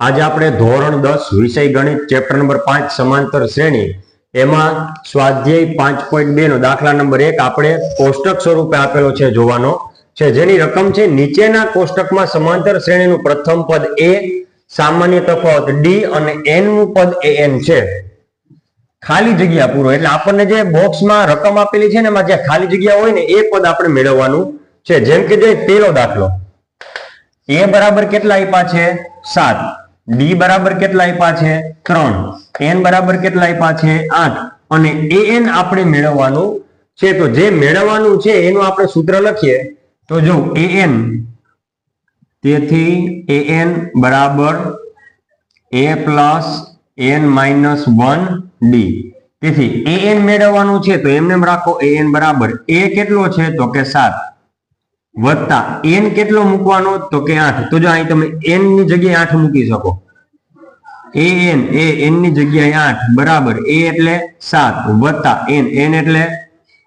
આજે આપણે ધોરણ 10 વિષય ગણિત ચેપ્ટર નંબર 5 સમાંતર શ્રેણી એમાં સ્વાધ્યાય 5.2 નો દાખલા નંબર 1 આપણે કોષ્ટક સ્વરૂપે આપેલો છે જોવાનો છે, જેની રકમ છે નીચેના કોષ્ટકમાં સમાંતર શ્રેણીનું પ્રથમ પદ a, સામાન્ય તફાવત d અને n નું પદ an છે. ખાલી જગ્યા પૂરો એટલે આપણને જે બોક્સમાં રકમ આપેલી છે ને એમાં જે ખાલી જગ્યા હોય ને એ પદ આપણે મેળવવાનું છે. જેમ કે જે પહેલો દાખલો a બરાબર કેટલા આપ્યા છે 7, d બરાબર કેટલા આપ્યા છે 3, n બરાબર કેટલા આપ્યા છે 8 અને an આપણે મેળવવાનું છે. તો જે મેળવવાનું છે એનું આપણે સૂત્ર લખીએ તો જો an, તેથી an બરાબર a plus n minus 1 d. તેથી an મેળવવાનું છે તો એમને રાખો an બરાબર a કેટલો છે તો કે 7 વત્તા n કેટલો મૂકવાનો તો કે 8. તો જો અહીં તમે n ની જગ્યાએ 8 મૂકી શકો. an ની જગ્યાએ 8 બરાબર a એટલે 7 વત્તા n એટલે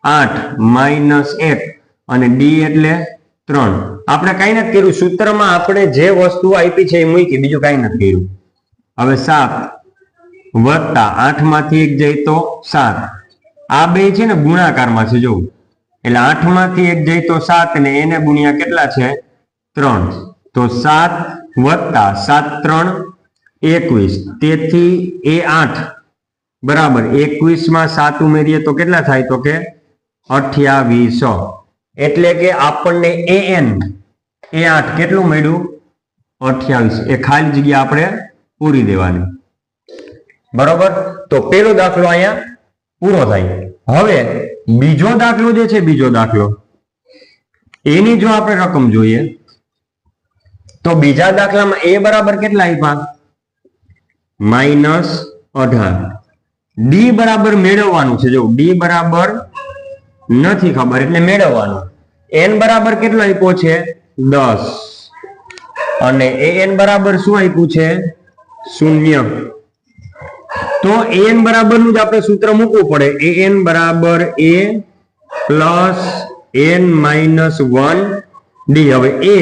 8 માઇનસ 1 અને d એટલે 3. આપણે કઈ નથી કર્યું, સૂત્રમાં આપણે જે વસ્તુ આપી છે એ મૂકી, બીજું કઈ નથી કર્યું. હવે 7 વત્તા 8 માંથી 1 જાય તો 7. આ બે છે ને ગુણાકારમાં છે જોવું, એટલે 8 માંથી 1 જાય તો 7 ને એને ગુણ્યા કેટલા છે 3. તો 7 વત્તા 7 3 21. તેથી એ 8 બરાબર 21 માં 7 ઉમેરીએ તો કેટલા થાય તો કે 2800. એટલે કે આપણને an એ 8 કેટલું મળ્યું 28. એ ખાલી જગ્યા આપણે પૂરી દેવાની. બરોબર, તો પેલો દાખલો અહીંયા પૂરો થાય. હવે બીજો દાખલો જે છે, બીજો દાખલો એની જો આપણે રકમ જોઈએ તો બીજા દાખલામાં a બરાબર કેટલા આપ્યા -18. d બરાબર મેળવવાનું છે. જો d બરાબર નથી ખબર એટલે મેળવવાનું. n બરાબર કેટલો આપ્યો છે 10 અને an બરાબર શું આપ્યું છે 0. તો an બરાબર નું જ આપણે સૂત્ર મૂકવું પડે. an બરાબર a plus n minus 1 d. હવે a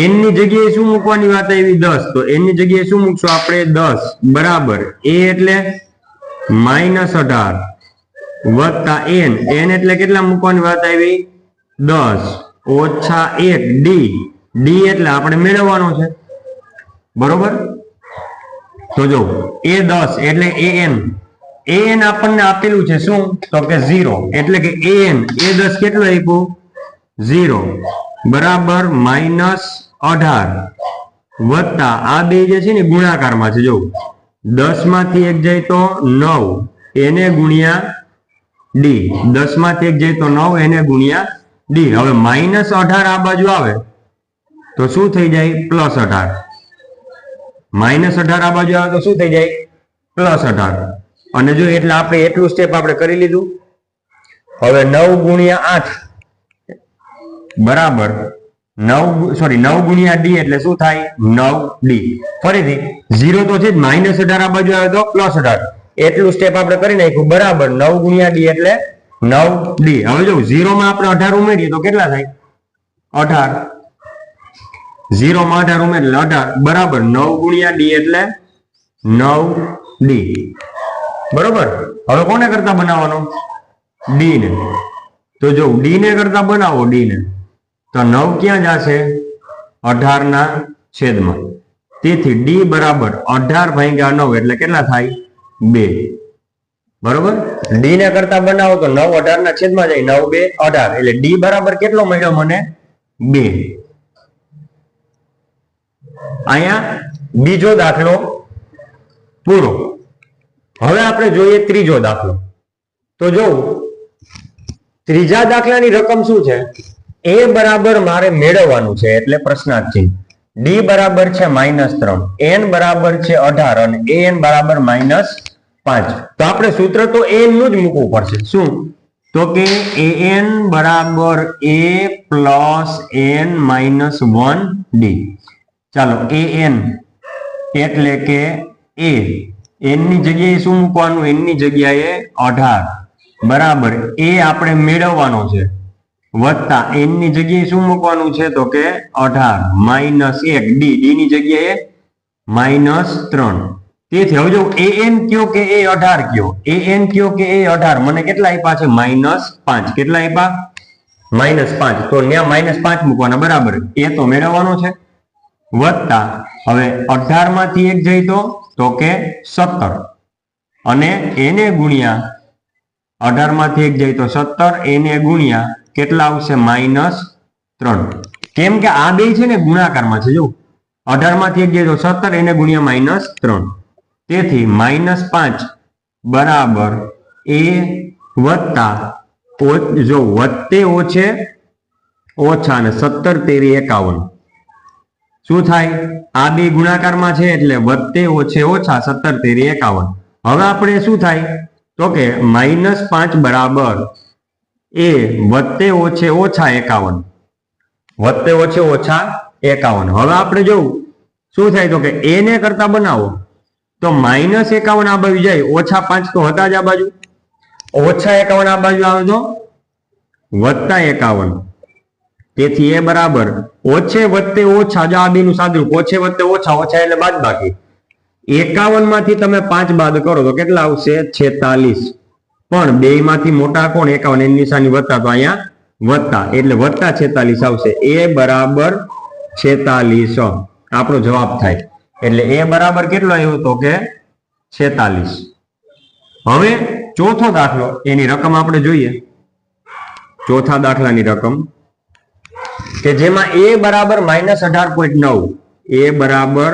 n ની જગ્યાએ શું મૂકવાની વાત આવી 10, તો n ની જગ્યાએ શું મૂકશું આપણે 10 બરાબર a એટલે -18 વત્તા n એટલે કેટલા મૂકવાની વાત આવી 10 ઓછા 1 d એટલે આપણે મેળવવાનો છે. બરોબર, તો જો એ 10 એટલે an આપણને આપેલું છે શું તો કે 0. એટલે કે an એ 10 કેટલું આપ્યું 0 બરાબર -18 વત્તા આ બે જે છે ને ગુણાકારમાં છે. જો 10 માંથી 1 જાય તો 9 એને ગુણ્યા d. 10 માંથી 1 જાય તો 9 એને ગુણ્યા d. હવે -18 આ બાજુ આવે તો શું થઈ જાય +18. -18 આ બાજુ આવે તો શું થઈ જાય +18. અને જો એટલે આપણે એટલું સ્ટેપ આપણે કરી લીધું. હવે 9 ગુણ્યા 8 બરાબર 9 ગુણ્યા d એટલે શું થાય 9d. ફરીથી 0 તો છે જ, -18 આ બાજુ આવે તો +18. એટલું સ્ટેપ આપણે કરી નાખ્યું બરાબર 9 ગુણ્યા d એટલે 9d. હવે જો 0 માં આપણે 18 ઉમેરીએ તો કેટલા થાય 18. 0 માં 18 ઉમેરીએ એટલે 18 બરાબર 9 ગુણ્યા d એટલે 9d. બરોબર, હવે કોને કરતા બનાવવાનો d ને. તો જો d ને કરતા બનાવો d ને તો 9 ક્યાં જશે 18 ના છેદમાં. તેથી d બરાબર 18 ભાગ્યા 9 એટલે કેટલા થાય 2. બરોબર, d ને કરતા બનાવો તો 9 18 ના છેદમાં જાય 9 2 18 એટલે d બરાબર કેટલો મળ્યો મને 2. અહીંયા બીજો દાખલો પૂરો. હવે આપણે જોઈએ ત્રીજો દાખલો. તો જો ત્રીજા દાખલાની રકમ શું છે, a બરાબર મારે મેળવવાનું છે એટલે પ્રશ્નાર્થ ચિહ્ન, d બરાબર છે -3, n બરાબર છે 18 અને an બરાબર -5. તો આપણે સૂત્ર તો an નું જ મૂકવું પડશે. શું તો કે an બરાબર a plus n minus 1 d. ચાલો an એટલે કે a, n ની જગ્યાએ શું મૂકવાનું n ની જગ્યાએ 18 બરાબર a આપણે મેળવવાનો છે વત્તા n ની જગ્યાએ શું મૂકવાનું છે તો કે 18 -1 d ની જગ્યાએ -3. તેથી હવે જો an કયો કે a 18 કયો, an કયો કે a 18, મને કેટલા આપ્યા છે? -5. કેટલા આપ્યા? -5. તો ત્યાં -5 મૂકવાના, બરાબર. એ તો મેળવવાનો છે. વત્તા હવે 18 માંથી 1 જઈ તો કે 17, અને એને ગુણ્યા 18 માંથી 1 જાય તો 17, એને ગુણ્યા કેટલા આવશે? -3. કેમ કે આ બે છે ને ગુણાકારમાં છે. જો 18 માંથી 1 જાય તો 17, એને ગુણ્યા -3. તેથી -5 બરાબર a વત્તા જો વત્તે ઓછે ઓછા અને 17 તેરી 51. શું થાય? આ બે ગુણાકારમાં છે એટલે વત્તે ઓછે ઓછા 17 તેરી 51. હવે આપણે શું થાય તો કે -5 બરાબર એ વત્તે ઓછે ઓછા 51. વત્તે ઓછે ઓછા 51. હવે આપણે જોવું શું થાય તો કે a ને કરતા બનાવો તો -51 આ બાજુ જાય, -5 તો હતા જ આ બાજુ, -51 આ બાજુ આવે તો +51. તેથી એ બરાબર ઓછે વત્તે ઓછા, જો આ બેનું સાદુરૂપ ઓછે વત્તે ઓછા, ઓછા એટલે બાદબાકી. 51 માંથી તમે 5 બાદ કરો તો કેટલા આવશે? 46. પણ બે માંથી મોટા કોણ? 51. એની નિશાની વત્તા, તો અહીંયા વત્તા એટલે +46 આવશે. એ બરાબર 46 આપણો જવાબ થાય. એટલે એ બરાબર કેટલો આવ્યો તો કે 46. હવે ચોથો દાખલો, એની રકમ આપણે જોઈએ. ચોથા દાખલાની રકમ કે જેમાં a બરાબર -18.9, a બરાબર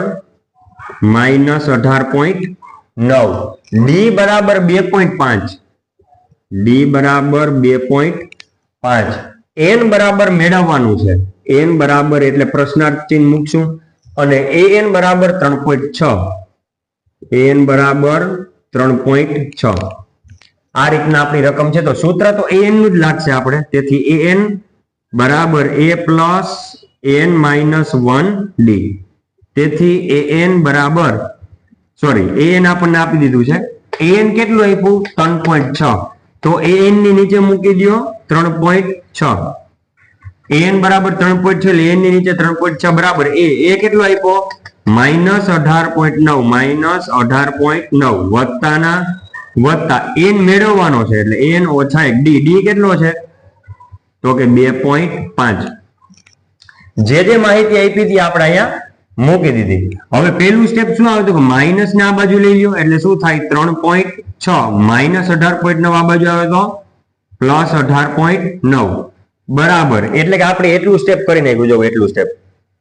-18.9, d બરાબર 2.5, d બરાબર 2.5, n બરાબર મેળવવાનું છે. n બરાબર એટલે પ્રશ્નાર્થ ચિહ્ન મૂકશું, અને an બરાબર 3.6, an બરાબર 3.6. આ રીતના આપણી રકમ છે. તો સૂત્ર તો an નું જ લાગશે આપણે. તેથી an બરાબર a પ્લસ n -1d. તેથી an બરાબર an આપણને આપી દીધું છે. an કેટલું આપ્યું? 3.6. તો an ની નીચે મૂકી દો 3.6. an બરાબર 3.6 એટલે n ની નીચે 3.6 બરાબર a કેટલો આપ્યો? -18.9, -18.9 વત્તાના વત્તા n મેળવવાનો છે એટલે n ઓછા 1 d. d કેટલો છે તો કે 2.5. જે માહિતી આપી હતી આપણે અહીંયા મૂકી દીધી. હવે પહેલું સ્ટેપ શું આવે તો કે માઇનસ ને આ બાજુ લઈ લ્યો એટલે શું થાય? 3.6 -18.9 આ બાજુ આવે તો +18.9 બરાબર. એટલે કે આપણે એટલું સ્ટેપ કરી નાખ્યું. જો એટલું સ્ટેપ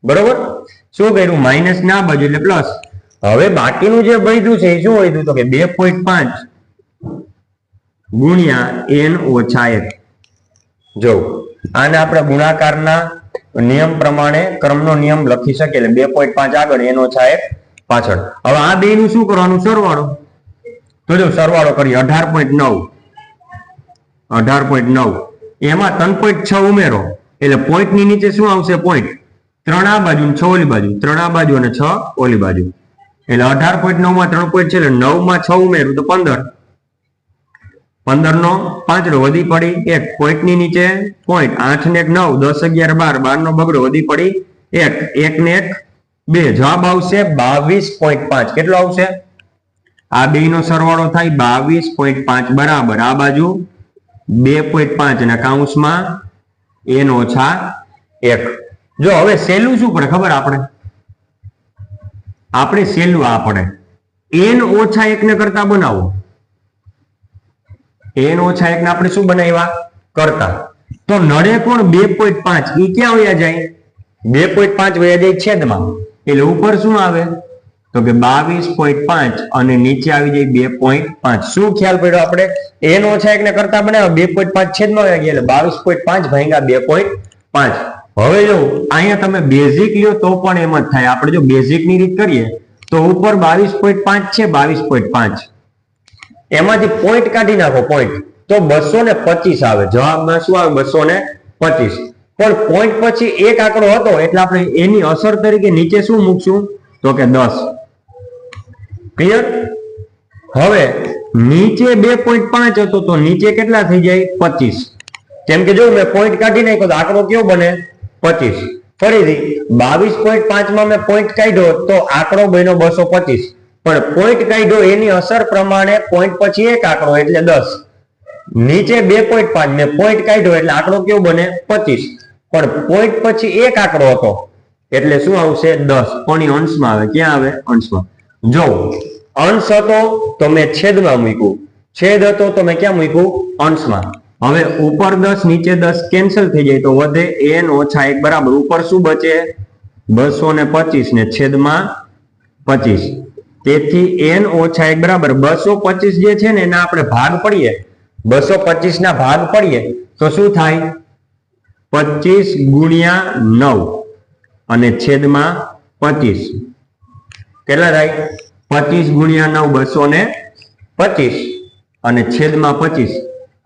બરોબર. શું કર્યું? માઇનસ ના બાજુ એટલે પ્લસ. હવે બાકીનું જે બચ્યું છે એ શું હોય તો કે 2.5 ગુણ્યા n ઓછા 1. જો આને આપણે ગુણાકારના નિયમ પ્રમાણે ક્રમનો નિયમ લખી શકીએ. એટલે 2.5 આગળ, n ઓછા 1 પાછળ. હવે આ બે નું શું કરવાનું? સરવાળો. તો જો સરવાળો કરીએ 18.9 એમાં 3.6 ઉમેરો એટલે પોઈન્ટ ની નીચે શું આવશે? પોઈન્ટ 3 આ બાજુ 6 ઓલી બાજુ, 3 આ બાજુ અને 6 ઓલી બાજુ. એટલે 18.9 માં 3 પોઈન્ટ છે એટલે 9 માં 6 ઉમેરું તો 15. 15 નો 5 વધી પડી 1, પોઈન્ટ ની નીચે પોઈન્ટ, 8 ને 1 9, 10 11 12, 12 નો બગડો વધી પડી 1, 1 ને 1 2. જવાબ આવશે 22.5. કેટલો આવશે? આ બે નો સરવાળો થાય 22.5 બરાબર આ બાજુ 2.5 અને કૌંસમાં n ઓછા 1. જો હવે સહેલું શું પડે ખબર? આપણે સહેલું આ પડે n ઓછા 1 ને કરતા બનાવો. n ઓછા 1 ને આપણે શું બનાવ્યા? કરતા. તો નડે કોણ? 2.5. એ ક્યાં વયા જાય? 2.5 વયા જાય છેદમાં. એટલે ઉપર શું આવે તો કે 22.5 અને નીચે આવી જાય 2.5. શું ખ્યાલ પડ્યો? આપણે n ઓછા 1 ને કરતા બનાવ્યા, 2.5 છેદમાં વયા ગયા એટલે 22.5 ભાગ્યા 2.5. હવે જો અહીંયા તમે બેઝિક લ્યો તો પણ એમ જ થાય. આપણે જો બેઝિક ની રીત કરીએ તો ઉપર 22.5 છે, 22.5 એમાંથી પોઈન્ટ કાઢી નાખો, પોઈન્ટ તો 225 આવે. જવાબમાં શું આવે? 225. પણ પોઈન્ટ પછી એક આંકડો હતો એટલે આપણે એની અસર તરીકે નીચે શું મૂકશું તો કે 10. ક્લિયર? હવે નીચે 2.5 હતો તો નીચે કેટલા થઈ જાય? 25. કેમ કે જો મેં પોઈન્ટ કાઢી નાખ્યો તો આંકડો કયો બને? 25. ફરીથી 22.5 માં મેં પોઈન્ટ કાઢ્યો તો આંકડો બન્યો 225, પણ પોઈન્ટ કાઢ્યો એની અસર પ્રમાણે પોઈન્ટ પછી એક આંકડો એટલે 10, નીચે 2.5 મેં પોઈન્ટ કાઢ્યો એટલે આંકડો કેવો બને 25, પણ પોઈન્ટ પછી એક આંકડો હતો એટલે શું આવશે 10, પણ એ અંશમાં આવે. ક્યાં આવે? અંશમાં. જો અંશ હતો તો મેં છેદમાં મૂક્યું, છેદ હતો તો મેં ક્યાં મૂક્યું? અંશમાં. હવે ઉપર 10 નીચે 10 કેન્સલ થઈ જાય તો વધે n - 1 બરાબર ઉપર શું બચે? 225 ને છેદમાં 25. તેથી n - 1 બરાબર 225 જે છે ને એના આપણે ભાગ પડીએ, 225 ના ભાગ પડીએ તો શું થાય? 25 ગુણ્યા 9 અને છેદમાં 25 કેટલા થાય? 25 ગુણ્યા 9 225 અને છેદમાં 25.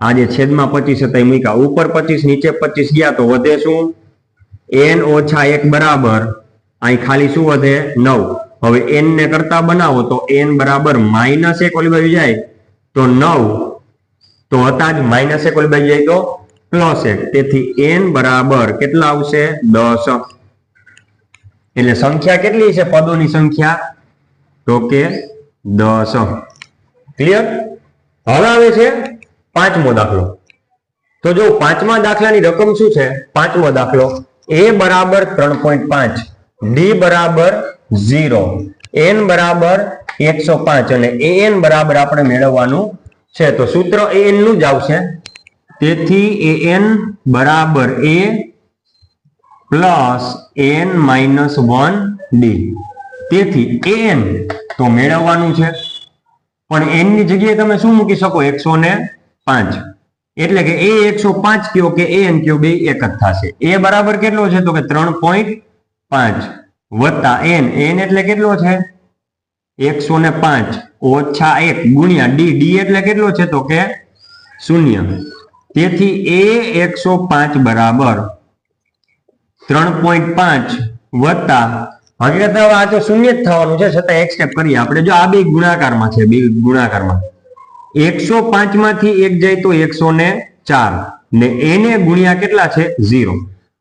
આ જે છેદમાં 25 હતા એ મૂક્યા, ઉપર 25 નીચે 25 ગયા તો વધે શું? n - 1 બરાબર અહીં ખાલી શું વધે? 9. હવે n ને કરતા બનાવો તો n બરાબર -1 ઓલી બાજુ જાય તો 9, તો હતા જ -1 ઓલી બાજુ જાય તો +1, તેથી n બરાબર કેટલા આવશે? 10. એટલે સંખ્યા કેટલી છે? પદોની સંખ્યા તો કે 10. ક્લિયર? હવે આવે છે પાંચમો દાખલો. તો જો પાંચમા દાખલાની રકમ શું છે? પાંચમો દાખલો a બરાબર 3.5, d બરાબર 0, n બરાબર 105 અને an બરાબર આપણે મેળવવાનું છે. તો સૂત્ર an નું જ આવશે. તેથી an બરાબર a પ્લસ n - 1d. તેથી an તો મેળવવાનું છે, પણ n ની જગ્યાએ તમે શું મૂકી શકો? 105. એટલે કે a 105 કયો કે an કયો બે એક જ થશે. a બરાબર કેટલો છે? તો કે 3.5 વત્તા n. n એટલે કેટલો છે? 105 ઓછા 1 ગુણ્યા d. d એટલે કેટલો છે? તો કે 0. તેથી a 105 બરાબર 3.5 વત્તા, હકીકતમાં આ તો શૂન્ય જ થવાનું છે, છતાં એક સ્ટેપ કરીએ આપણે. જો આ બે ગુણાકારમાં છે, બે ગુણાકારમાં 105 માંથી 1 જાય તો 104 ને એને ગુણ્યા કેટલા છે? 0.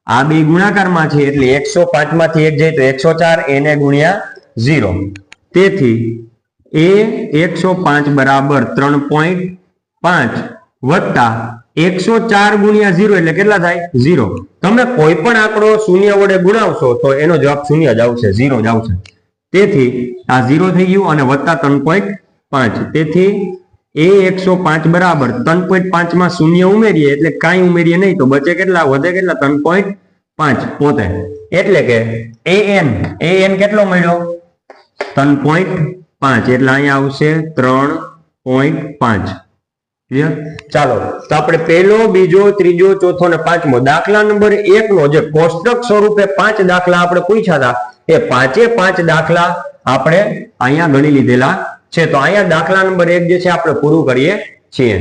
આ બે ગુણાકારમાં છે એટલે 105 માંથી 1 જાય તો 104, એને ગુણ્યા 0. તેથી a 105 બરાબર 3.5 વત્તા 104 ગુણ્યા 0 એટલે કેટલા થાય? 0. તમે કોઈ પણ આંકડો શૂન્ય વડે ગુણાવશો તો એનો જવાબ શૂન્ય જ આવશે, 0 જ આવશે. તેથી આ 0 થઈ ગયું અને વત્તા 3.5. તેથી a 105 બરાબર 3.5 માં શૂન્ય ઉમેરીએ એટલે કાંઈ ઉમેરીએ નહીં તો બચે કેટલા? વધે કેટલા? 3.5 પોતે. એટલે કે an કેટલો મળ્યો? 3.5. એટલે અહીંયા આવશે 3.5. ક્લિયર? ચાલો તો આપણે પહેલો, બીજો, ત્રીજો, ચોથો અને પાંચમો દાખલા નંબર 1 નો જે કોષ્ટક સ્વરૂપે 5 દાખલા આપણે પૂછ્યા હતા એ 5 દાખલા આપણે અહીંયા ગણી લીધેલા છે. તો અહીંયા દાખલા નંબર 1 જે છે આપણે પૂરું કરીએ છીએ.